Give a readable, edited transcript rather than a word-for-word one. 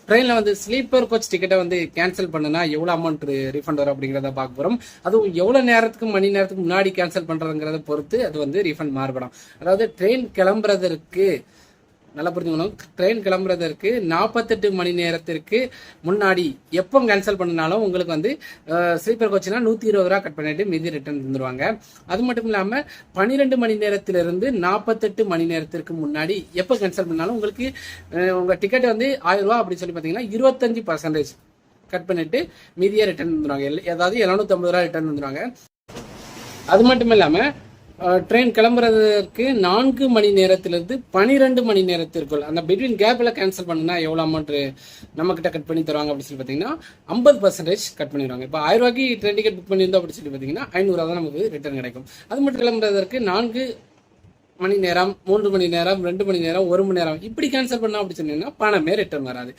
ட்ரெயினில் வந்து sleeper coach டிக்கெட்டை வந்து கேன்சல் பண்ணுனா எவ்வளோ அமௌண்ட் ரீஃபண்ட் வரும் அப்படிங்கிறத பார்க்க போகிறோம். அதுவும் எவ்வளோ நேரத்துக்கு மணி நேரத்துக்கு முன்னாடி கேன்சல் பண்ணுறதுங்கிறத பொறுத்து அது வந்து ரீஃபண்ட் மாறுபடும். அதாவது ட்ரெயின் கிளம்புறதற்கு நல்லா புரிஞ்சுக்கணும். ட்ரெயின் கிளம்புறதற்கு 48 மணி நேரத்திற்கு முன்னாடி எப்போ கேன்சல் பண்ணினாலும் உங்களுக்கு வந்து ஸ்லீப்பர் கோச்னா 120 ரூபா கட் பண்ணிட்டு மீதி ரிட்டர்ன் தந்துடுவாங்க. அது மட்டும் இல்லாமல் 12 மணி நேரத்திலிருந்து 48 மணி நேரத்திற்கு முன்னாடி எப்போ கேன்சல் பண்ணாலும் உங்களுக்கு உங்கள் டிக்கெட் வந்து 1000 ரூபா அப்படின்னு சொல்லி பார்த்தீங்கன்னா 25% கட் பண்ணிட்டு மீதியாக ரிட்டர்ன் தந்துடுவாங்க. ஏதாவது 750 ரூபா ரிட்டர்ன் தந்துடுவாங்க. அது மட்டும் இல்லாமல் ட்ரெயின் கிளம்புறதுக்கு 4 மணி நேரத்திலிருந்து 12 மணி நேரத்திற்குள் அந்த பிட்வீன் கேப்பில் கேன்சல் பண்ணுனா எவ்வளோ அமௌண்ட் நம்மக்கிட்ட கட் பண்ணி தருவாங்க அப்படின்னு சொல்லி பார்த்தீங்கன்னா 50% கட் பண்ணிடுவாங்க. இப்போ 1000 ரூபாய்க்கு ட்ரெயின் டிக்கெட் புக் பண்ணியிருந்தோம் அப்படின்னு சொல்லி பார்த்தீங்கன்னா 500 ரூபா தான் நமக்கு ரிட்டர்ன் கிடைக்கும். அது மட்டும் கிளம்புறதற்கு 4 மணி நேரம், 3 மணி நேரம், 2 மணி நேரம், 1 மணி நேரம் இப்படி கேன்சல் பண்ணோம் அப்படின்னு சொன்னீங்கன்னா பணமே ரிட்டர்ன் வராது.